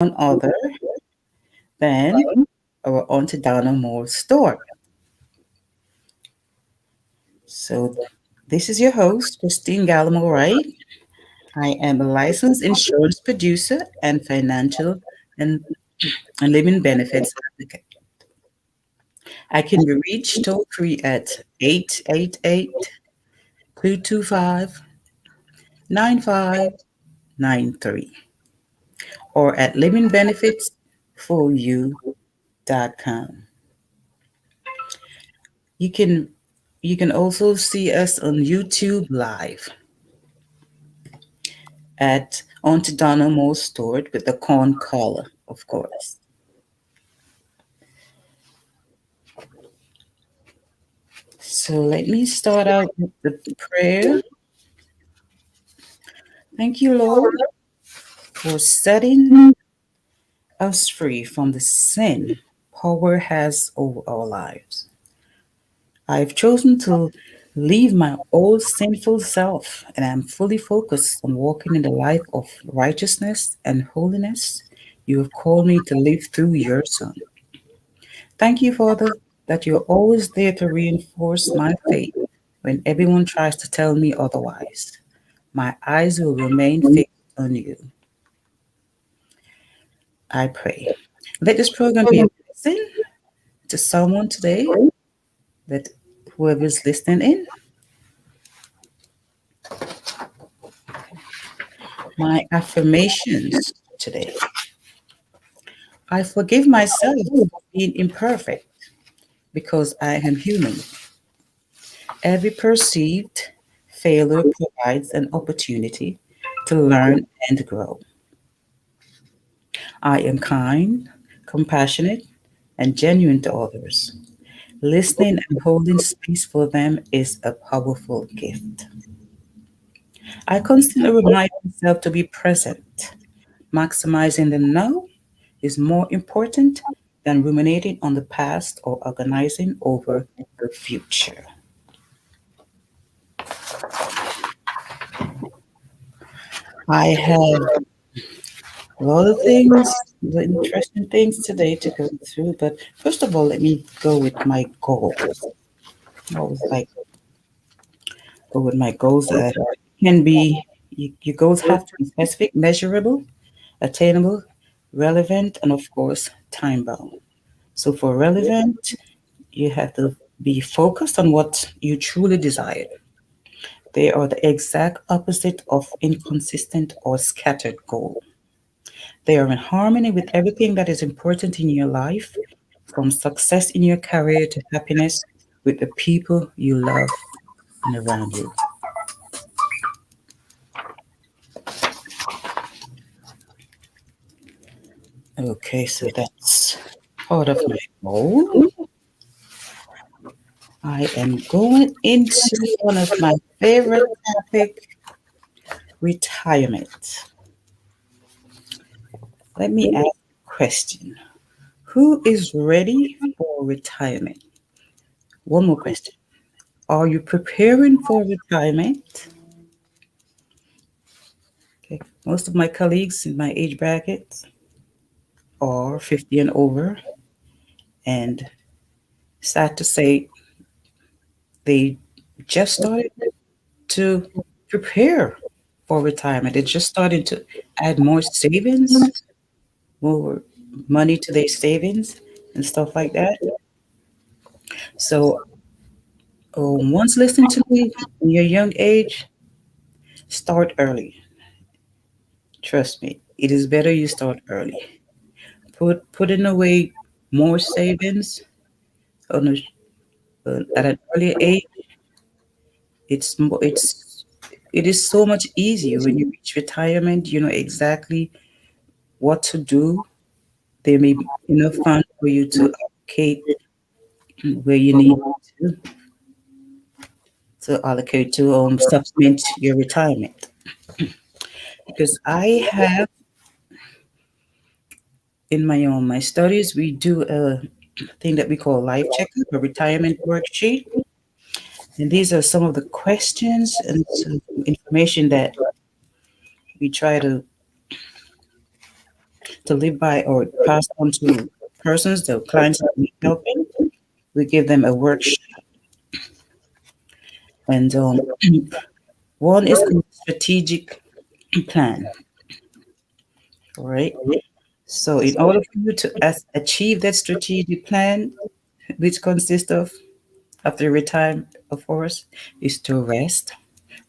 none other than our Auntie Donna Moore store. So, this is your host, Christine Gallimore Wright. I am a licensed insurance producer and financial and, and living benefits advocate. I can be reached toll free at 888 225 9593 or at livingbenefitsforyou.com. You can you can also see us on YouTube live at Auntie Donna Moore Stored with the corn collar, of course. So let me start out with the prayer. Thank you, Lord, for setting us free from the sin power has over our lives. I've chosen to leave my old sinful self and I'm fully focused on walking in the life of righteousness and holiness you have called me to live through your Son. Thank you, Father, that you're always there to reinforce my faith when everyone tries to tell me otherwise. My eyes will remain fixed on you. I pray. Let this program be a blessing to someone today, that whoever's listening in. My affirmations today. I forgive myself for being imperfect because I am human. Every perceived failure provides an opportunity to learn and grow. I am kind, compassionate, and genuine to others. Listening and holding space for them is a powerful gift. I constantly remind myself to be present. Maximizing the now is more important than ruminating on the past or organizing over the future. I have a lot of things, the interesting things today to go through, but first of all, let me go with my goals. I always like go with my goals that can be your goals have to be specific, measurable, attainable, relevant, and of course, time bound. So for relevant, you have to be focused on what you truly desire. They are the exact opposite of inconsistent or scattered goal. They are in harmony with everything that is important in your life, from success in your career to happiness with the people you love and around you. Okay, so that's part of my goal. I am going into one of my favorite topic, retirement. Let me ask a question. Who is ready for retirement? One more question. Are you preparing for retirement? Okay. Most of my colleagues in my age bracket are 50 and over, and sad to say, they just started to prepare for retirement. They're just starting to add more savings, more money to their savings, and stuff like that. So, once listening to me in your young age, start early. Trust me, it is better you start early. Putting away more savings on at an earlier age. It is so much easier when you reach retirement. You know exactly what to do. There may be enough funds for you to allocate where you need to, to allocate to supplement your retirement. Because I have in my studies, we do a thing that we call life checkup, a retirement worksheet. And these are some of the questions and some information that we try to to live by or pass on to persons, the clients that we helping. We give them a workshop, and one is called strategic plan. All right. So, in order for you to achieve that strategic plan, which consists of after retirement, of course, is to rest,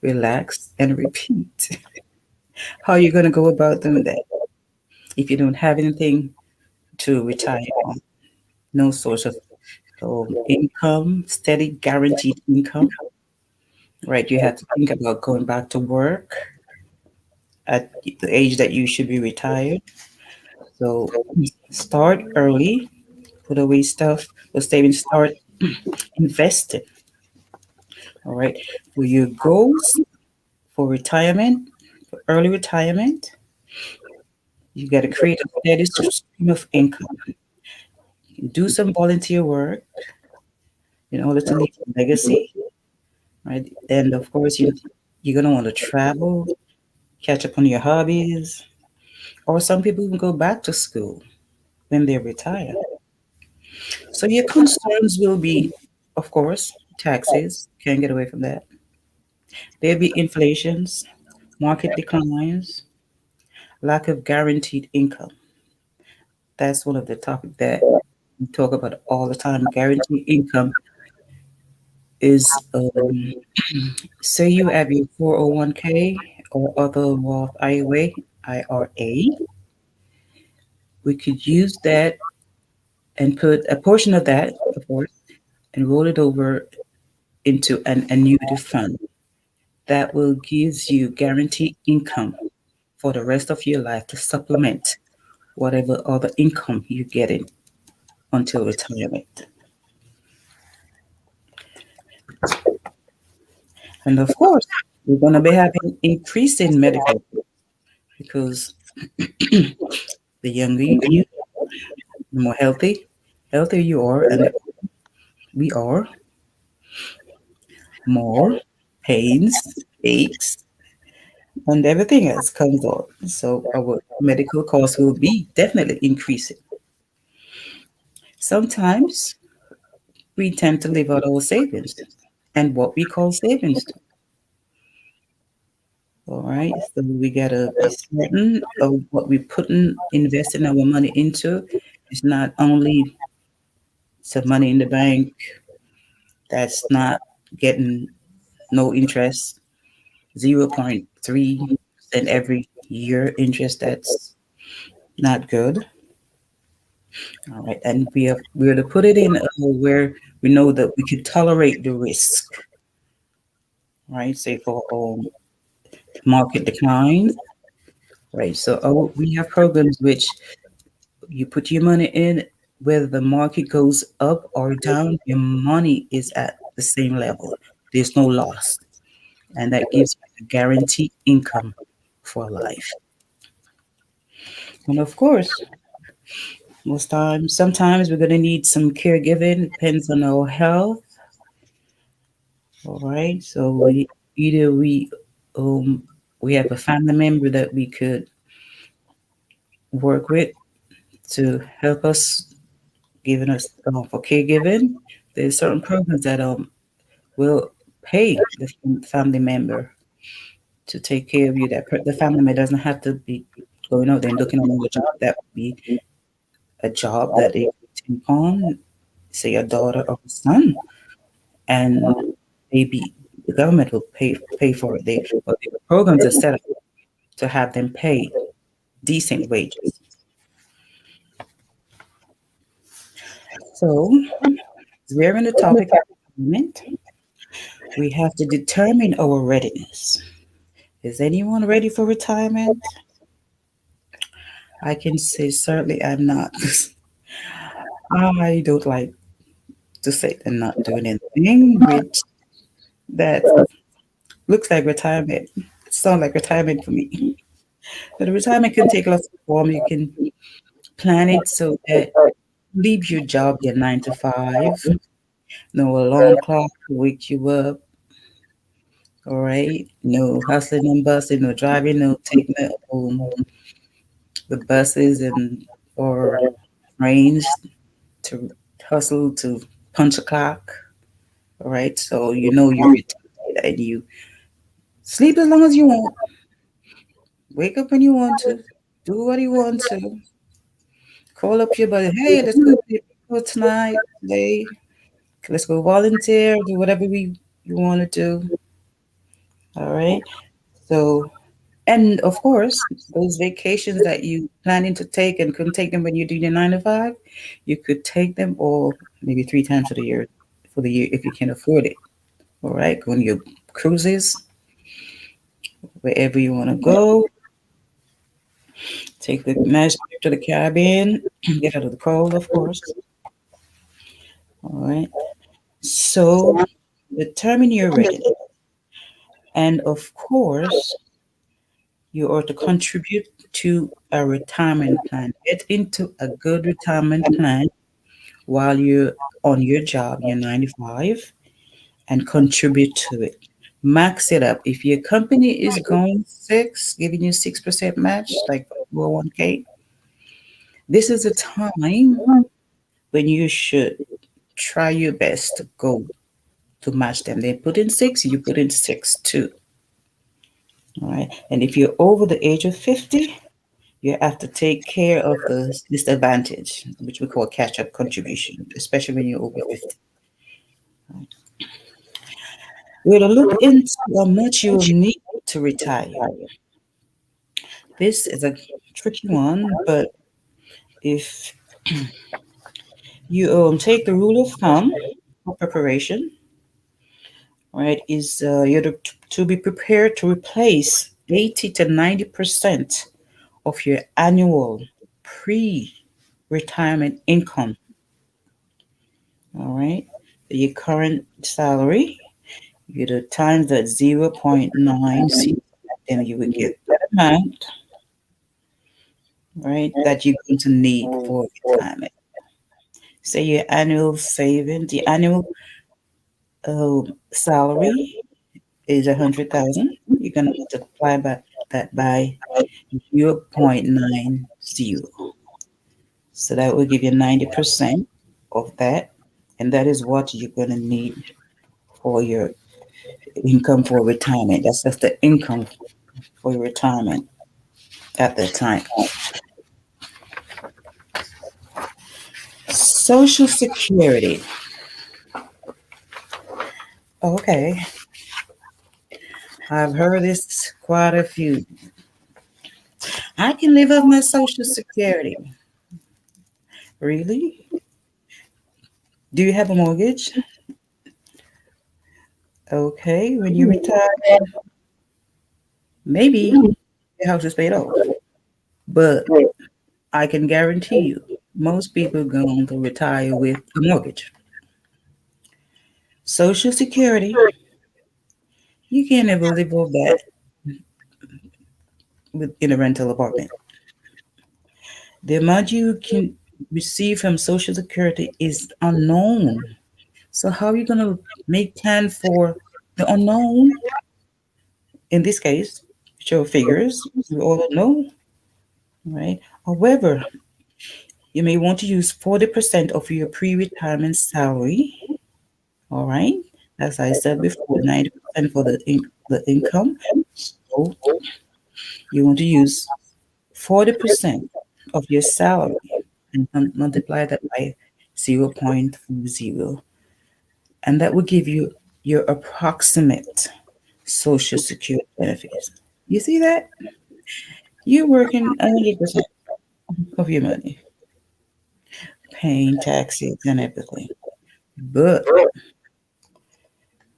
relax, and repeat. How are you going to go about doing that if you don't have anything to retire on? No source of income, steady, guaranteed income, right? You have to think about going back to work at the age that you should be retired. So start early, put away stuff, but stay start investing. All right. For your goals for retirement, for early retirement, you got to create a steady stream of income. Do some volunteer work in order to leave a legacy, right? And of course, you're gonna want to travel, catch up on your hobbies, or some people even go back to school when they retire. So your concerns will be, of course, taxes. Can't get away from that. There'll be inflations, market declines, lack of guaranteed income. That's one of the topics that we talk about all the time. Guaranteed income is, say you have your 401k or other Roth IRA, we could use that and put a portion of that, of course, and roll it over into an annuity fund that will gives you guaranteed income for the rest of your life to supplement whatever other income you're getting until retirement. And of course, we're going to be having increase in medical because the younger you, the more healthier you are, and we are, more pains, aches, and everything else comes on. So our medical costs will be definitely increasing. Sometimes we tend to live out our savings and what we call savings. All right. So we gotta be certain of what we investing our money into. It's not only some money in the bank that's not getting no interest, 0.3% every year interest. That's not good. All right. And we're to put it in where we know that we can tolerate the risk. Right. Say for market decline. Right. So we have programs which you put your money in, whether the market goes up or down, your money is at the same level. There's no loss. And that gives you a guaranteed income for life. And of course, sometimes we're going to need some caregiving, depends on our health. All right. So either we have a family member that we could work with to help us, giving us for caregiving. There's certain programs that will pay the family member to take care of you. The family member doesn't have to be going out there and looking on another job. That would be a job that they take on, say a daughter or a son, and maybe the government will pay for it. But the programs are set up to have them pay decent wages. So we're in the topic of retirement. We have to determine our readiness. Is anyone ready for retirement? I can say certainly I'm not. I don't like to say they're not doing anything which that looks like retirement. It sounds like retirement for me. But the retirement can take lots of form. You can plan it so that leave your job, your 9 to 5, no alarm clock to wake you up. All right, no hustling and busting, no driving, no taking the buses and or trains to hustle to punch a clock, all right? So you know you're retired and you sleep as long as you want, wake up when you want to, do what you want to, call up your buddy, hey, let's go play people tonight, today, let's go volunteer, do whatever you want to do, all right? So, and of course, those vacations that you planning to take and couldn't take them when you do your 9 to 5, you could take them all maybe 3 times for the year if you can afford it. All right, go on your cruises, wherever you want to go. Take the nice trip to the Caribbean. Get out of the cold, of course. All right. So determine your readiness, and of course, you are to contribute to a retirement plan. Get into a good retirement plan while you're on your job, your 9 to 5, and contribute to it. Max it up. If your company is going six, giving you 6% match, like 401k, this is a time when you should try your best to go to match them. They put in six, you put in six too. All right. And if you're over the age of 50, you have to take care of the disadvantage, which we call catch up contribution, especially when you're over 50. We're to look into how much you will need to retire. This is a tricky one, but if you take the rule of thumb for preparation, right, is you're to be prepared to replace 80 to 90% of your annual pre-retirement income. All right, your current salary, you do times that 0.9, then you would get that amount, right, that you're going to need for retirement. Say your annual savings, the annual salary is 100,000. You're gonna multiply that by 0.90. So that will give you 90% of that, and that is what you're gonna need for your income for retirement. That's just the income for your retirement at that time. Social Security. Okay, I've heard this quite a few. I can live off my Social Security. Really? Do you have a mortgage? Okay, when you retire, maybe your house is paid off. But I can guarantee you, most people going to retire with a mortgage. Social Security, you can't ever live off that in a rental apartment. The amount you can receive from Social Security is unknown. So how are you going to make plan for the unknown? In this case, show figures. We all know, right? However, you may want to use 40% of your pre-retirement salary. All right. As I said before, 90% for the income. So you want to use 40% of your salary and multiply that by 0.40. And that will give you your approximate Social Security benefits. You see that? You're working 100% of your money, paying taxes and everything. But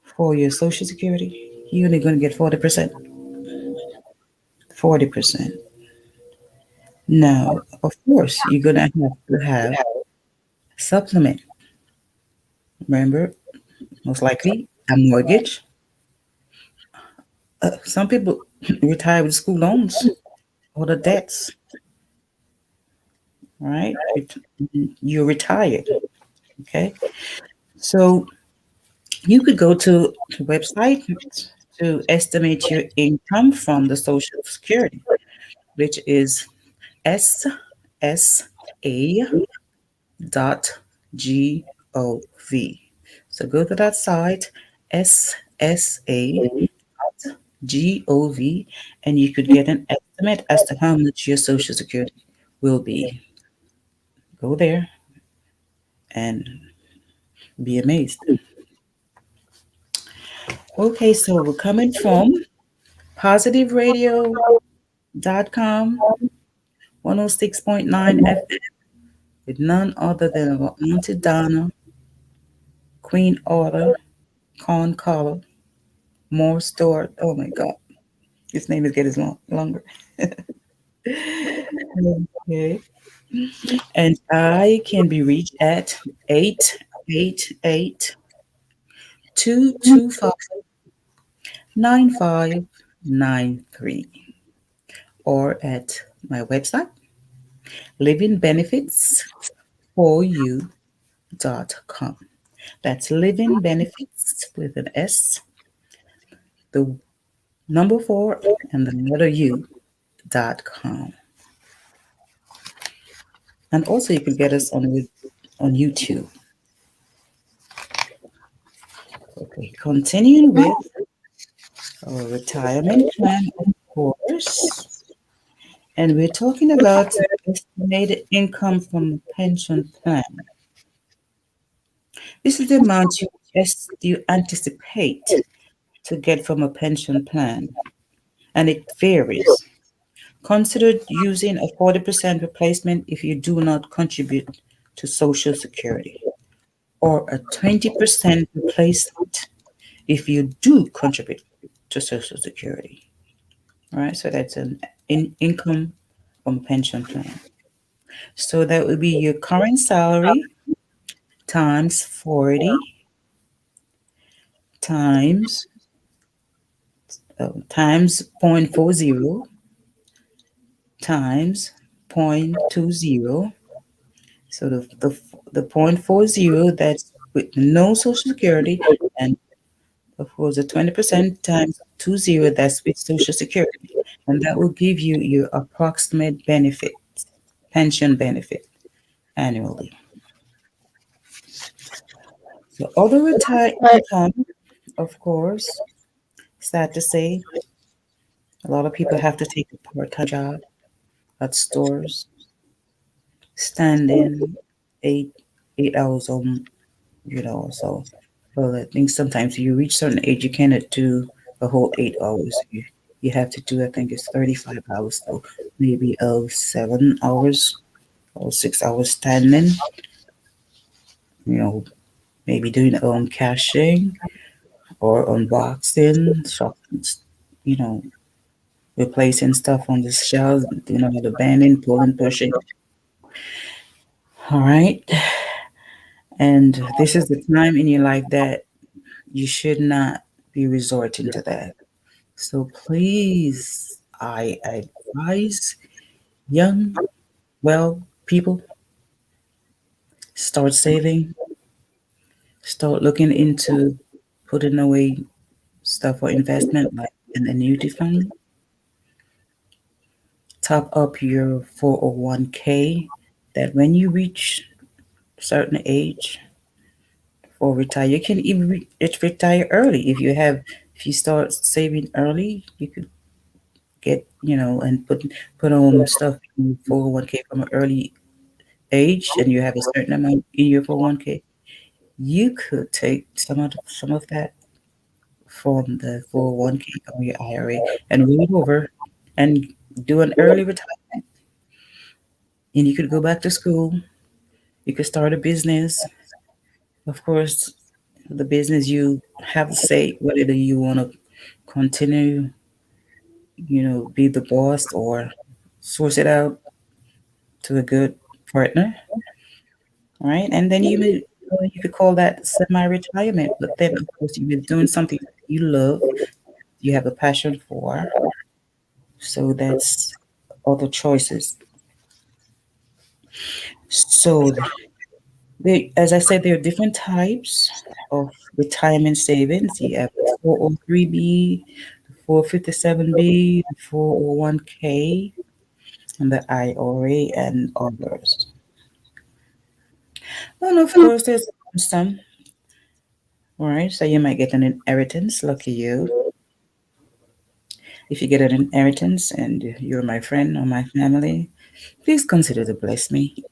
for your Social Security, you're only going to get 40%. 40%. Now, of course, you're going to have supplement. Remember, most likely a mortgage. Some people retire with school loans or the debts, right? You're retired, okay? So you could go to the website to estimate your income from the Social Security, which is SSA dot gov. So go to that site, SSA gov, and you could get an estimate as to how much your Social Security will be. Go there and be amazed. Okay, so we're coming from positiveradio.com, 106.9 FM, with none other than our Auntie Donna, Queen Order, Con Collar, More Stewart. Oh my God, his name is getting longer. Okay. And I can be reached at 888 225 9593 or at my website, livingbenefits4u.com. That's living benefits with an S, the number four, and the letter U.com. And also, you can get us on YouTube. Okay, continuing with our retirement plan, of course. And we're talking about estimated income from a pension plan. This is the amount you anticipate to get from a pension plan, and it varies. Consider using a 40% replacement if you do not contribute to Social Security, or a 20% replacement if you do contribute to Social Security. All right, so that's an income from a pension plan. So that would be your current salary times 40 times times 0.40 times 0.20. So the 0.40, that's with no Social Security, and of course the 20% times 20, that's with Social Security, and that will give you your approximate benefit, pension benefit annually. So other retired income, of course, sad to say, a lot of people have to take a part-time job at stores, standing 8 hours so well, I think sometimes you reach certain age you cannot do a whole 8 hours. You have to do, I think it's 35 hours, so maybe 7 hours or 6 hours standing, you know, maybe doing cashing or unboxing, shopping, you know, replacing stuff on the shelves, the bending, pulling, pushing. All right. And this is the time in your life that you should not be resorting to that. So please, I advise young, well, people, start saving, start looking into putting away stuff for investment like an annuity fund, top up your 401k, that when you reach a certain age or retire, you can even retire early. If you start saving early, you could get, and put on stuff in your 401k from an early age, and you have a certain amount in your 401k. You could take some of that from the 401k or your IRA and roll it over and do an early retirement. And you could go back to school. You could start a business. Of course, the business, you have to say whether you want to continue, be the boss or source it out to a good partner. All right. And then you could call that semi-retirement. But then, of course, you've been doing something that you love, you have a passion for. So that's other choices. So, as I said, there are different types of retirement savings. You have the 403b, the 457b, the 401k. the IRA and others. And of course, there's some, all right? So you might get an inheritance, lucky you. If you get an inheritance and you're my friend or my family, please consider to bless me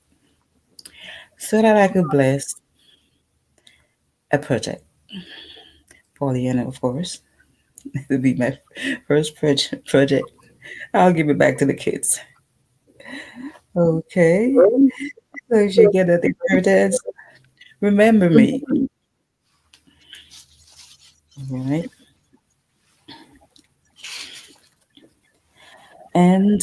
so that I could bless a project. Pollyanna, of course. It would be my first project. I'll give it back to the kids. Okay. So if you get an inheritance, remember me. All right. And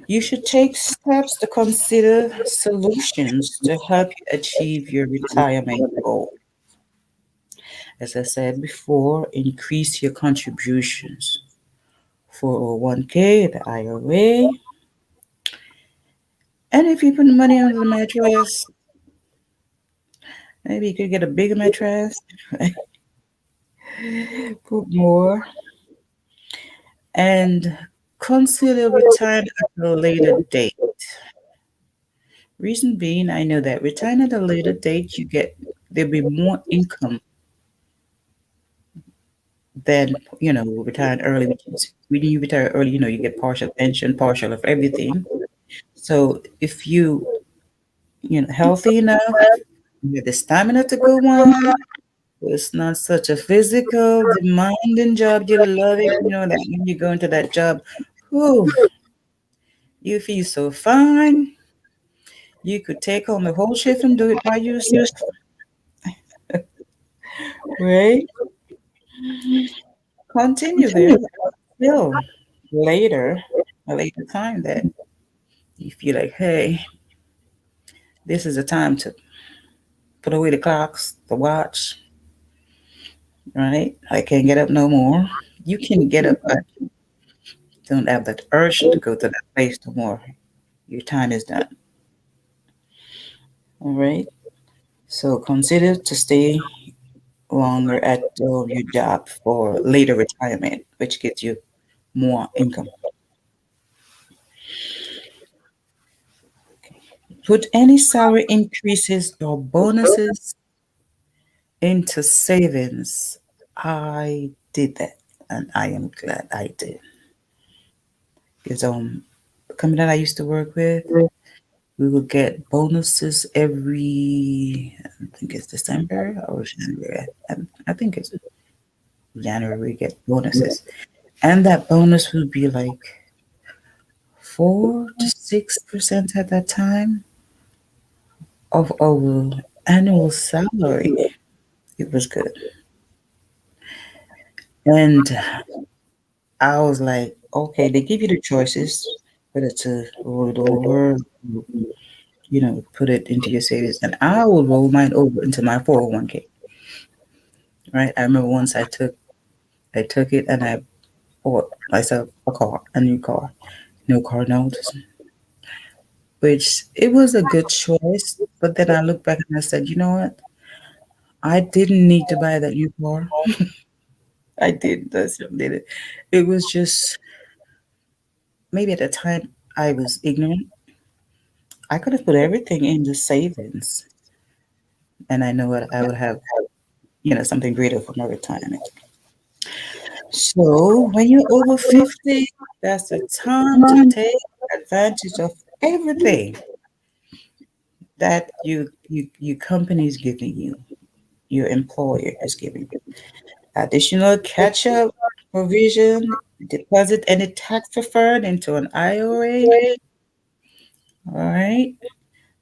you should take steps to consider solutions to help you achieve your retirement goal. As I said before, increase your contributions. 401k, the IRA. And if you put money under the mattress, maybe you could get a bigger mattress, put more, and consider retiring at a later date. Reason being, I know that retiring at a later date, there'll be more income than retiring early. Which is, when you retire early, you get partial pension, partial of everything. So if healthy enough, you have the stamina to go on. It's not such a physical, demanding job. You love it, that when you go into that job, whew, you feel so fine. You could take home the whole shift and do it by yourself, right? Continue there until later, a later time that you feel like, hey, this is a time to put away the clocks, the watch, right? I can't get up no more. You can get up, but don't have that urge to go to that place no more. Your time is done. All right. So consider to stay longer at your job for later retirement, which gets you more income. Put any salary increases or bonuses into savings. I did that, and I am glad I did. Because the company that I used to work with, we would get bonuses every, I think it's December or January. I think it's January we get bonuses. And that bonus would be like 4 to 6% at that time of our annual salary. It was good. And I was like, okay, they give you the choices whether to roll it over, put it into your savings. And I will roll mine over into my 401k. Right. I remember once I took it and I bought myself a new car, no car notes, which it was a good choice. But then I looked back and I said, you know what? I didn't need to buy that new car. I did. That's what did it. It was just maybe at the time I was ignorant. I could have put everything into savings, and I know what I would have, something greater for my retirement. So when you're over 50, that's the time to take advantage of everything that your company is giving you, your employer is giving you. Additional catch-up provision, deposit any tax preferred into an IRA. All right.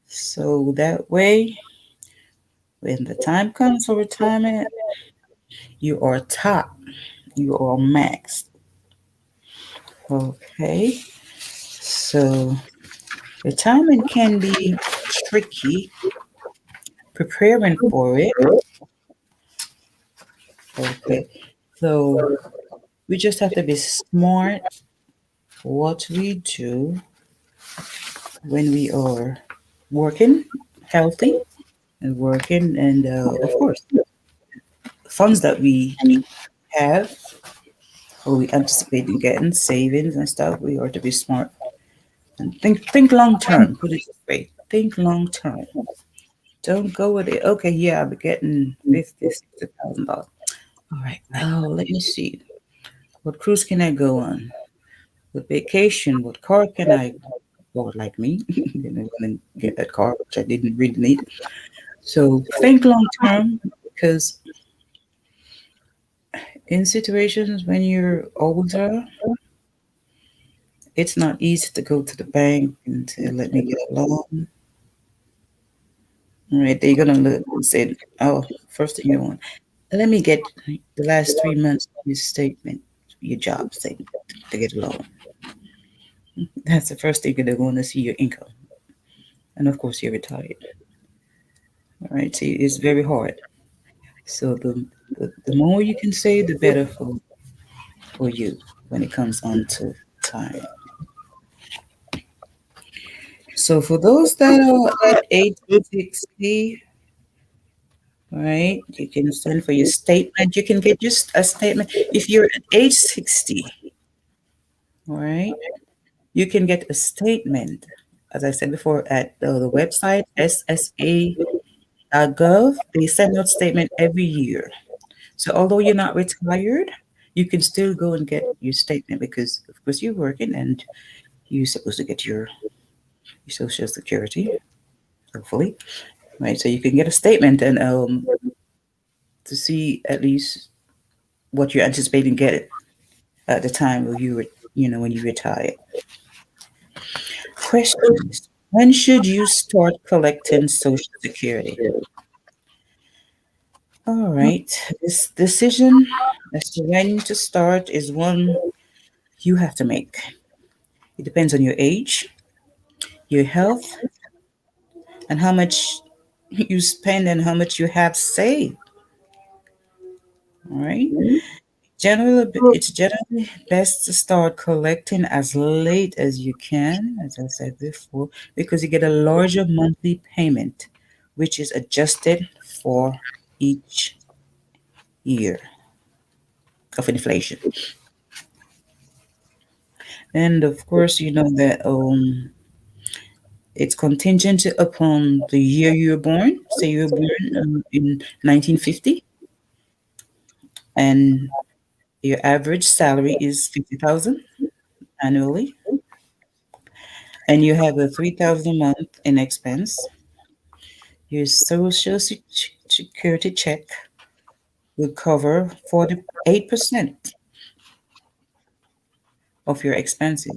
So that way, when the time comes for retirement, you are top, you are maxed. Okay. So retirement can be tricky. Preparing for it. Okay. So we just have to be smart what we do when we are working healthy and working, and of course, funds that we have or we anticipate in getting savings and stuff, we are to be smart And think long term. Put it this way. Think long term. Don't go with it. Okay, yeah, I'll be getting 50, $60,000. All right. Oh, let me see. What cruise can I go on? What vacation? What car can I afford? Like me, didn't want to get that car, which I didn't really need. So think long term because in situations when you're older, it's not easy to go to the bank and say, "Let me get a loan." Right? They're gonna look and say, "Oh, first thing you want, let me get the last 3 months of your statement, your job statement to get a loan." That's the first thing they're going to see your income, and of course you're retired. All right, see, it's very hard. So the more you can save, the better for you when it comes on to time. So for those that are at age 60, right, you can send for your statement. You can get just a statement. If you're at age 60, all right, you can get a statement, as I said before, at the website, ssa.gov. They send out statement every year. So although you're not retired, you can still go and get your statement because, of course, you're working and you're supposed to get your Social Security, hopefully, right? So you can get a statement and to see at least what you're anticipating getting at the time of when you retire. Questions: when should you start collecting Social Security? All right, this decision as to when to start is one you have to make. It depends on your age, your health, and how much you spend and how much you have saved. All right. It's generally best to start collecting as late as you can, as I said before, because you get a larger monthly payment, which is adjusted for each year of inflation. And of course, you know that it's contingent upon the year you were born. Say you were born in 1950, and your average salary is 50,000 annually, and you have a 3,000 a month in expense. Your Security check will cover 48% of your expenses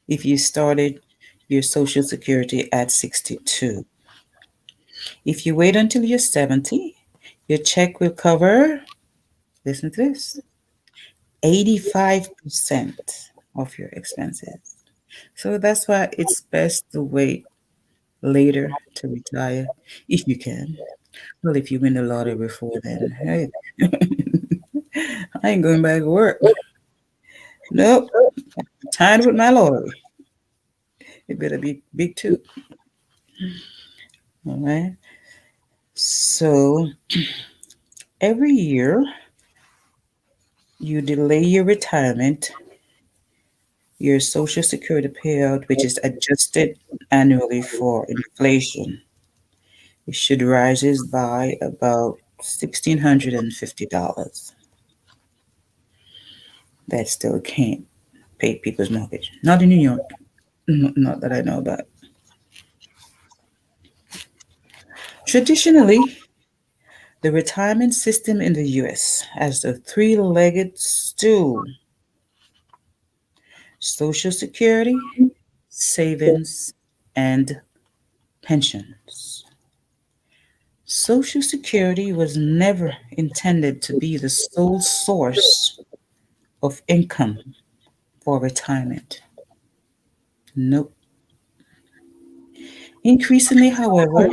if you started your Social Security at 62. If you wait until you're 70, your check will cover, listen to this, 85% of your expenses. So that's why it's best to wait later to retire if you can. Well, if you win the lottery before then, hey, I ain't going back to work. Nope, tired with my lottery. It better be big too. All right. So every year you delay your retirement, your Social Security payout, which is adjusted annually for inflation, it should rises by about $1,650. That still can't pay people's mortgage. Not in New York. Not that I know about. Traditionally, the retirement system in the US has a three-legged stool: Social Security, savings, and pensions. Social Security was never intended to be the sole source of income for retirement. Nope. Increasingly, however,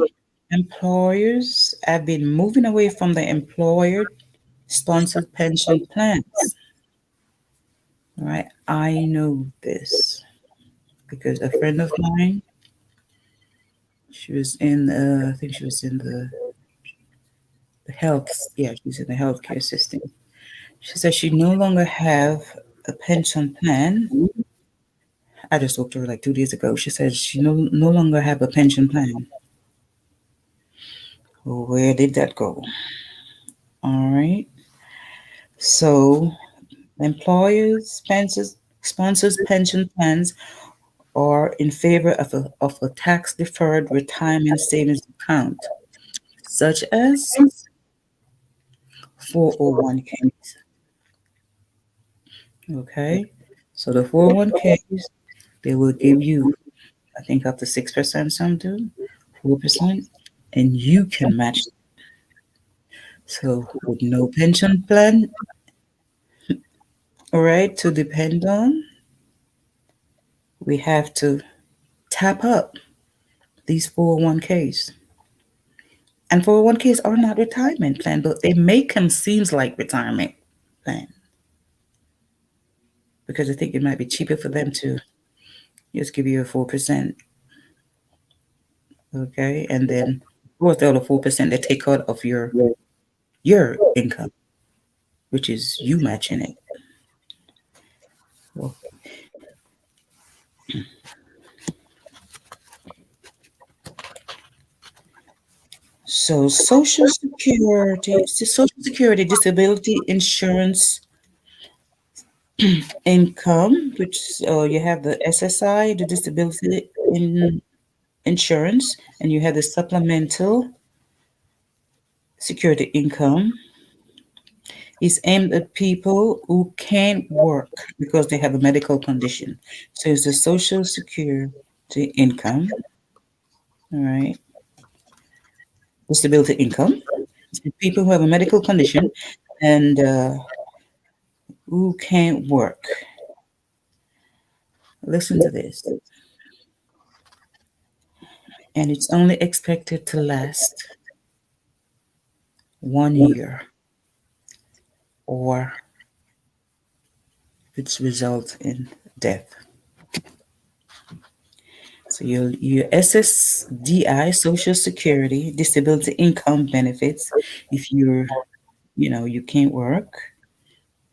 employers have been moving away from the employer sponsored pension plans. All right, I know this because a friend of mine, she was in, I think she was in the health, yeah, she's in the healthcare system. She said she no longer have a pension plan I just spoke to her like 2 days ago. She said she no longer have a pension plan. Where did that go? All right. So employers, sponsors pension plans are in favor of a tax deferred retirement savings account, such as 401ks. Okay. So the 401ks, they will give you, I think, up to 6%, some do, 4%, and you can match. So with no pension plan, all right, to depend on, we have to tap up these 401ks. And 401ks are not retirement plan, but they make them seems like retirement plan because I think it might be cheaper for them to just give you a 4%, okay, and then of course the other 4% they take out of your income, which is you matching it. Well, so Social Security disability insurance income, which you have the SSI, the disability insurance, and you have the supplemental security income, is aimed at people who can't work because they have a medical condition. So it's the Social Security income, all right, disability income. It's for people who have a medical condition and who can't work. Listen to this. And it's only expected to last 1 year or which results in death. So your SSDI, Social Security Disability Income Benefits, if you can't work,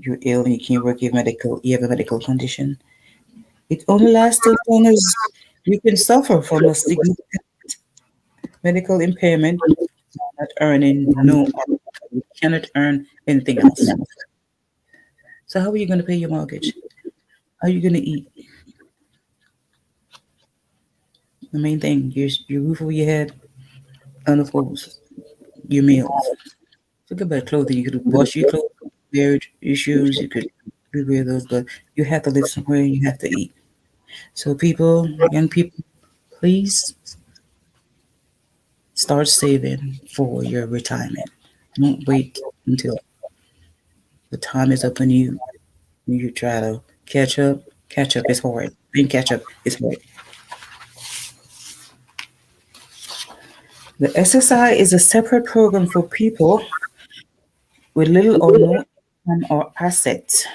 you're ill and you can't work, you have a medical condition. It only lasts as long as you can suffer from a significant medical impairment, not earning no, you cannot earn anything else. So how are you going to pay your mortgage? How are you going to eat? The main thing, your roof over your head, and of course, your meals. Think about clothing. You could wash your clothes, wear your shoes, you could wear those, but you have to live somewhere and you have to eat. So young people, please start saving for your retirement. Don't wait until the time is up and you try to catch up. Catch up is hard. And catch up is hard. The SSI is a separate program for people with little or no income or assets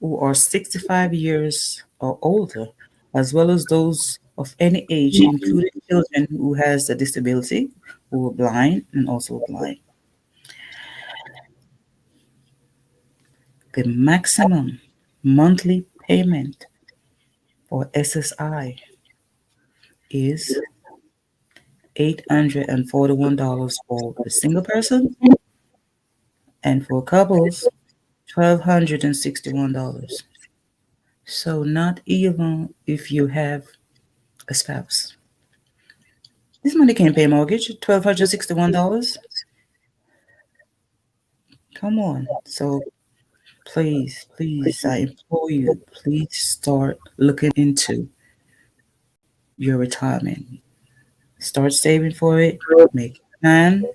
who are 65 years or older, as well as those of any age, including children who has a disability, who are blind and also blind. The maximum monthly payment for SSI is $841 for a single person, and for couples, $1,261. So not even if you have a spouse. This money can't pay a mortgage. $1,261. Come on. So please, please, I implore you, please start looking into your retirement. Start saving for it. Make a plan.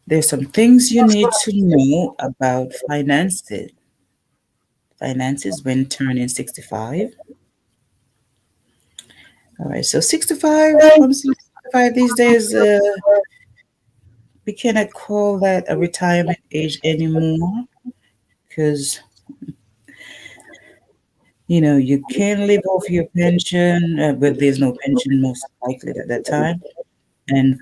There's some things you need to know about finances when turning 65. All right, so 65, I'm 65 these days, we cannot call that a retirement age anymore because, you can live off your pension, but there's no pension most likely at that time. And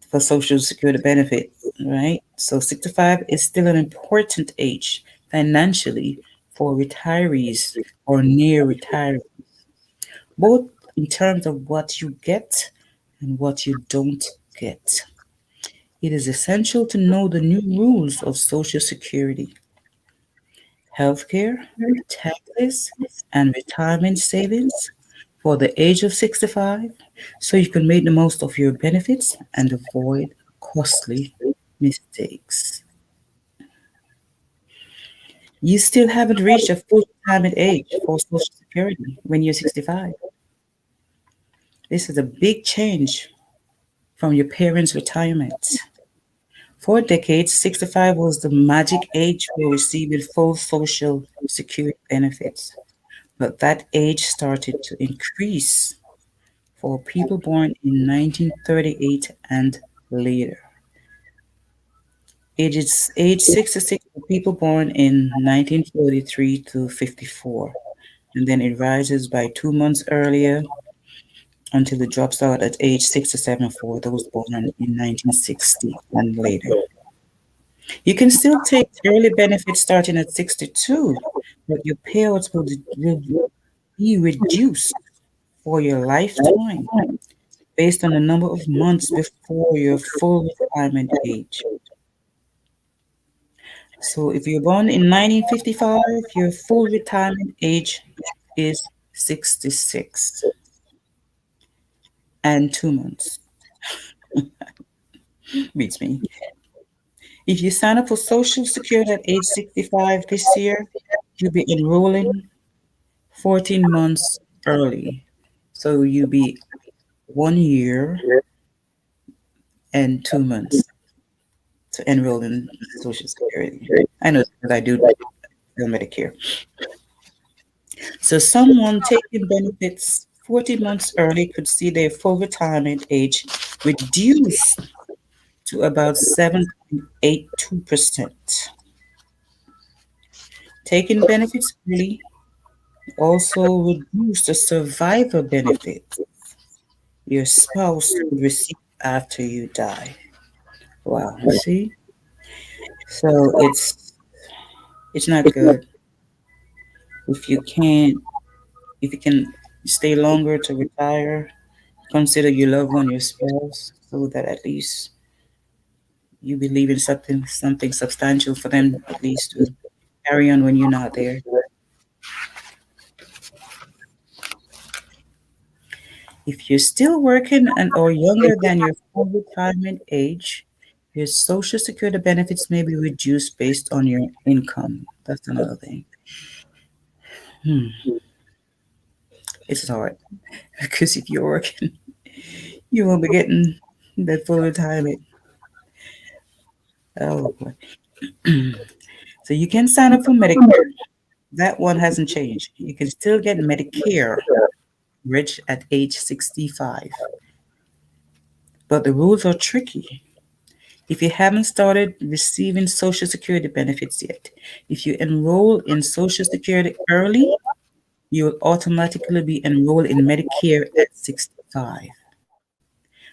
for Social Security benefit, right? So 65 is still an important age financially for retirees or near retirees, both in terms of what you get and what you don't get. It is essential to know the new rules of Social Security, healthcare, taxes, and retirement savings for the age of 65 so you can make the most of your benefits and avoid costly mistakes. You still haven't reached a full retirement age for Social Security when you're 65. This is a big change from your parents' retirement. For decades, 65 was the magic age for receiving full Social Security benefits, but that age started to increase for people born in 1938 and later. Age 66 for people born in 1943 to 54, and then it rises by 2 months earlier until it drops out at age 67 for those born in 1960 and later. You can still take early benefits starting at 62, but your payouts will be reduced for your lifetime based on the number of months before your full retirement age. So if you're born in 1955, your full retirement age is 66 and 2 months. Beats me. If you sign up for Social Security at age 65 this year, you'll be enrolling 14 months early. So you'll be 1 year and 2 months to enroll in Social Security. I know because I do Medicare. So someone taking benefits 40 months early could see their full retirement age reduced to about 7.82%. Taking benefits early also reduce the survivor benefit your spouse would receive after you die. Wow, see? So it's not good if you can't if you can stay longer to retire, consider your loved one your spouse so that at least you be leaving something substantial for them at least to carry on when you're not there. If you're still working and or younger than your full retirement age, your social security benefits may be reduced based on your income. That's another thing. Hmm. It's hard because if you're working, you won't be getting that full retirement. Oh boy. So you can sign up for Medicare. That one hasn't changed. You can still get Medicare rich at age 65. But the rules are tricky. If you haven't started receiving Social Security benefits yet, if you enroll in Social Security early, you will automatically be enrolled in Medicare at 65.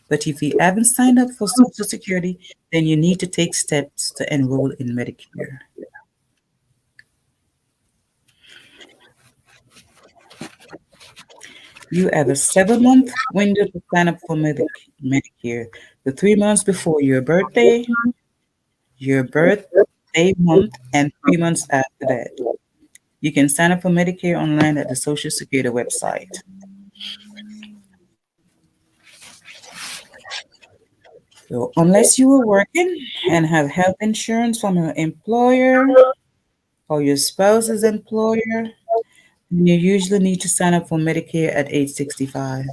But if you haven't signed up for Social Security, then you need to take steps to enroll in Medicare. You have a 7 month window to sign up for Medicare. The 3 months before your birthday month, and 3 months after that. You can sign up for Medicare online at the Social Security website. So, unless you are working and have health insurance from your employer or your spouse's employer, then you usually need to sign up for Medicare at age 65.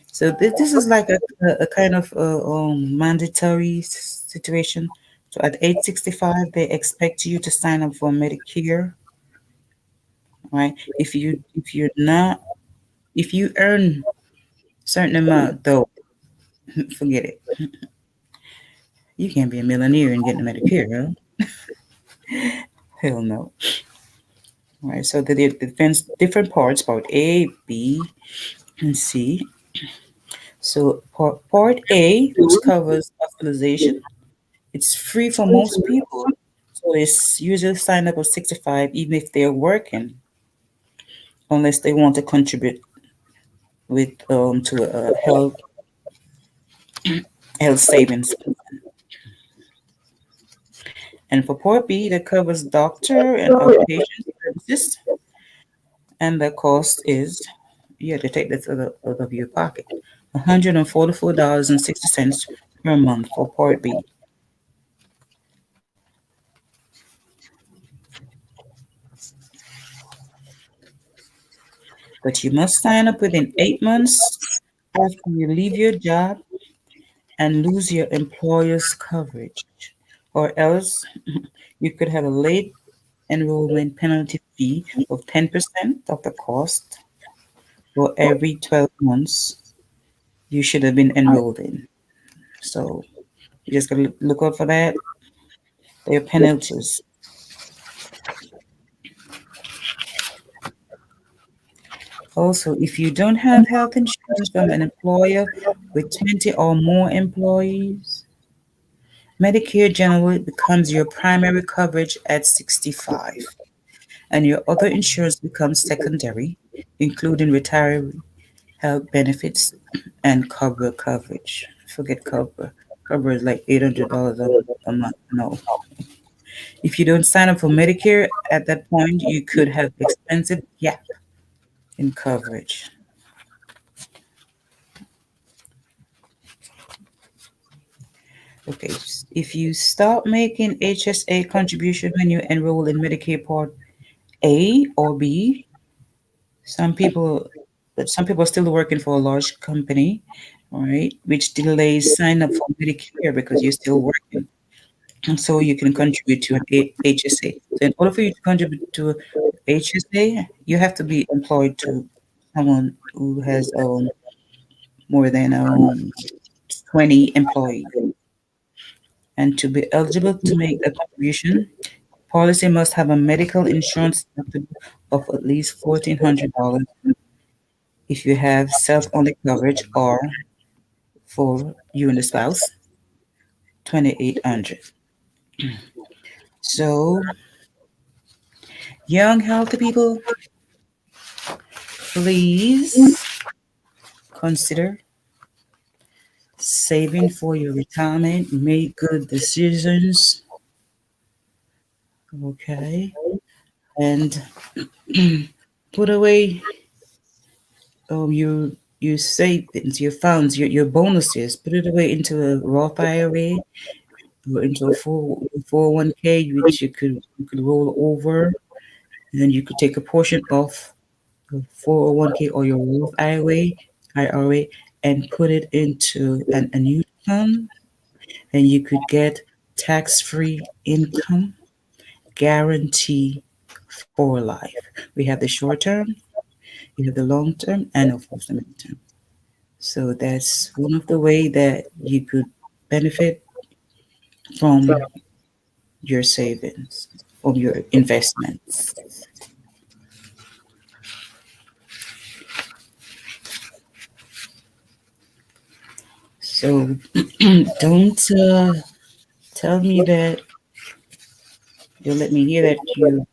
So, this is like a kind of mandatory situation. So, at age 65, they expect you to sign up for Medicare, right? If you earn certain amount, though, forget it. You can't be a millionaire and get a Medicare, huh? Hell no. All right, so the different parts, part A, B, and C. So part A, which covers hospitalization, it's free for most people. So it's usually sign up at 65, even if they're working, unless they want to contribute with to a health savings. And for part B, that covers doctor and outpatient services, and the cost is you have to take this out of your pocket. $144.60 per month for part B. But you must sign up within 8 months after you leave your job and lose your employer's coverage, or else you could have a late enrollment penalty fee of 10% of the cost for every 12 months you should have been enrolled in. So you just gotta look out for that. There are penalties. Also, if you don't have health insurance from an employer with 20 or more employees, Medicare generally becomes your primary coverage at 65, and your other insurance becomes secondary, including retiree health benefits and Cobra coverage. Forget Cobra. Cobra is like $800 a month. No. If you don't sign up for Medicare at that point, you could have expensive gap in coverage. Okay, if you start making HSA contribution when you enroll in Medicare Part A or B, some people, but some people are still working for a large company, right? Which delays sign up for Medicare because you're still working. And so you can contribute to an HSA. So in order for you to contribute to HSA, you have to be employed to someone who has more than 20 employees. And to be eligible to make a contribution, policy must have a medical insurance deductible of at least $1,400 if you have self-only coverage, or for you and the spouse, 2,800. So, young, healthy people, please consider saving for your retirement. Make good decisions, okay? And put away your savings, your funds, your bonuses. Put it away into a Roth IRA or into a 401k, which you could roll over, and then you could take a portion of your 401k or your Roth IRA, and put it into an annuity fund, and you could get tax-free income guarantee for life. We have the short term, you have the long term, and of course the midterm. So that's one of the way that you could benefit from your savings, from your investments. So don't tell me that you'll let me hear that you're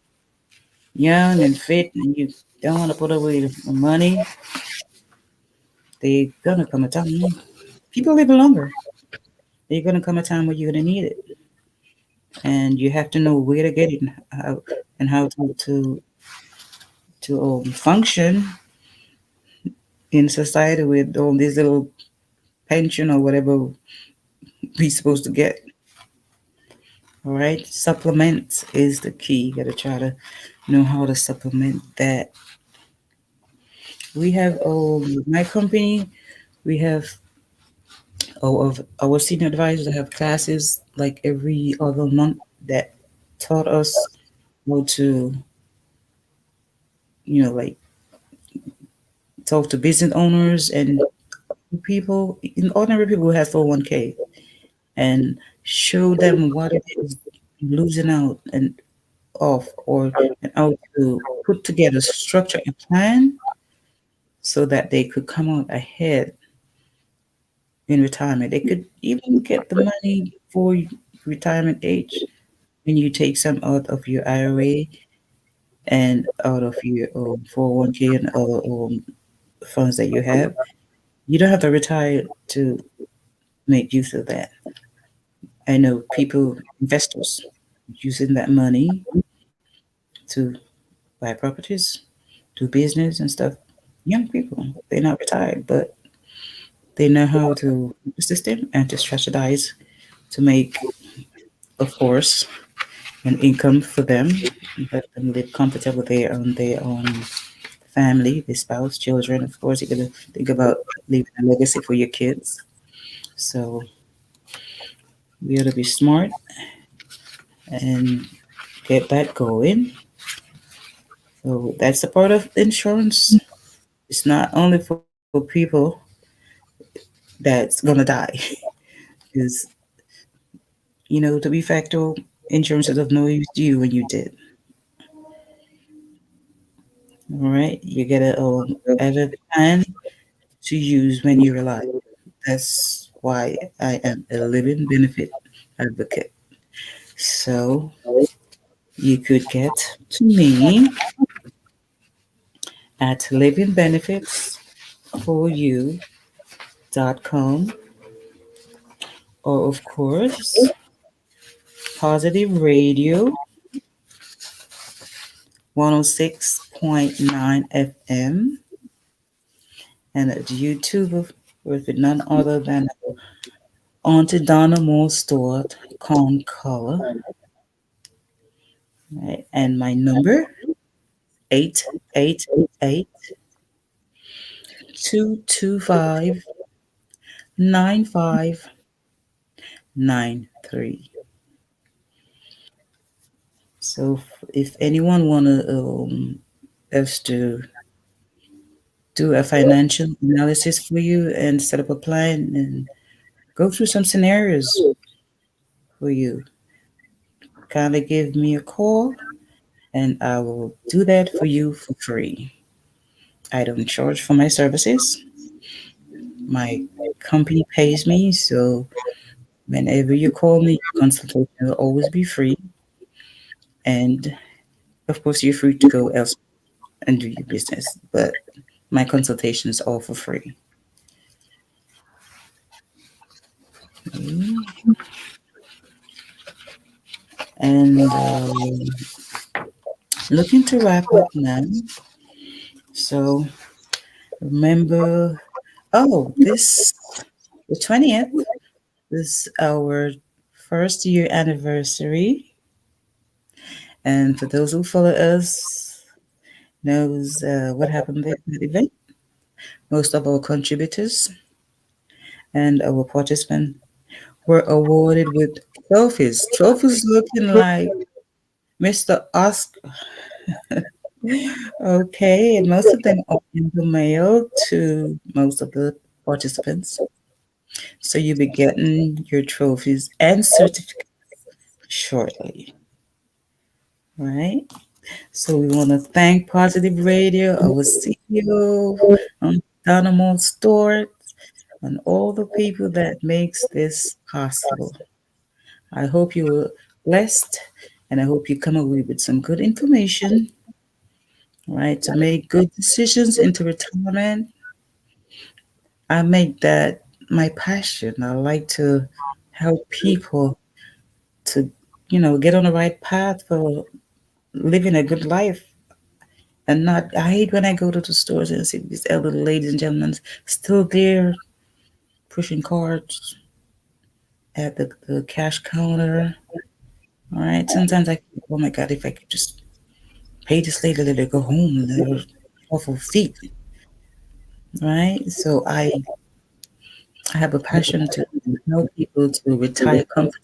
young and fit and you don't want to put away the money. They're gonna come a time. People live longer. There's gonna come a time where you're gonna need it, and you have to know where to get it and how to function in society with all these little pension or whatever we're supposed to get. All right, supplements is the key. You gotta try to know how to supplement that. We have my company. We have our senior advisors have classes like every other month that taught us how to, like talk to business owners and people, in ordinary people who have 401k, and show them what it is losing out and off, or and how to put together, structure a plan so that they could come out ahead in retirement. They could even get the money for retirement age when you take some out of your IRA and out of your 401k and other funds that you have. You don't have to retire to make use of that. I know people, investors, using that money to buy properties, do business and stuff. Young people, they're not retired, but they know how to use the system and to strategize to make, of course, an income for them, let them live comfortable there on their own family, their spouse, children. Of course, you're gonna think about leaving a legacy for your kids. So we ought to be smart and get that going. So that's a part of insurance. It's not only for people that's gonna die, because to be factual, insurance is of no use to you when you did. All right, you gotta have a plan to use when you're alive. That's why I am a living benefit advocate. So you could get to me at livingbenefitsforyou.com, or of course Positive Radio 106.9 FM, and at YouTube with none other than Auntie Donna Moore Stewart Con Color. Right? And my number 888 225 9593. So if anyone wanna us to do a financial analysis for you and set up a plan and go through some scenarios for you, kindly give me a call and I will do that for you for free. I don't charge for my services. My company pays me, so whenever you call me, your consultation will always be free. And of course, you're free to go elsewhere and do your business, but my consultation is all for free. Okay. And looking to wrap up now. So remember, this the 20th is our first year anniversary, and for those who follow us, knows what happened at the event. Most of our contributors and our participants were awarded with trophies. Trophies looking like Mr. Oscar. Okay, and most of them are in the mail to most of the participants. So you'll be getting your trophies and certificates shortly, right? So we want to thank Positive Radio, our CEO, Dynamo Store, and all the people that makes this possible. I hope you were blessed, and I hope you come away with some good information, right, to make good decisions into retirement. I make that my passion. I like to help people to, get on the right path for living a good life. And not, I hate when I go to the stores and see these elderly ladies and gentlemen still there pushing carts at the cash counter. All right. Sometimes I think, oh my God, if I could just pay this lady, let her go home, let her off her feet. Right. So I have a passion to help people to retire comfortably.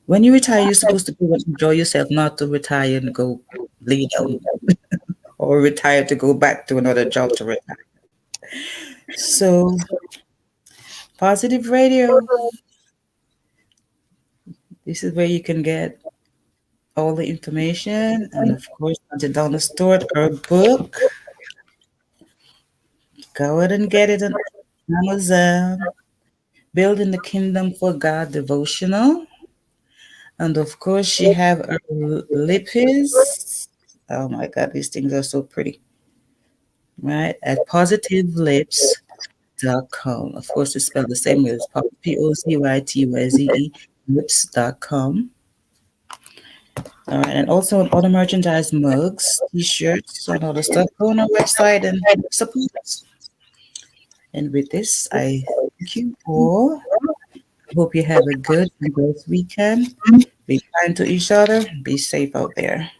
When you retire, you're supposed to go and enjoy yourself, not to retire and go lay down or retire to go back to another job to retire. So, Positive Radio, this is where you can get all the information. And of course, once you're down the store, our book, go ahead and get it on Amazon. Building the Kingdom for God devotional. And of course, she have a lippies. Oh my God, these things are so pretty, right? At positivelips.com. Of course, it's spelled the same way as POCYTYZE lips.com. All right, and also other merchandise, mugs, t-shirts, and other stuff. Go on our website and support us. And with this, I thank you all. Hope you have a good and blessed weekend. Be kind to each other. Be safe out there.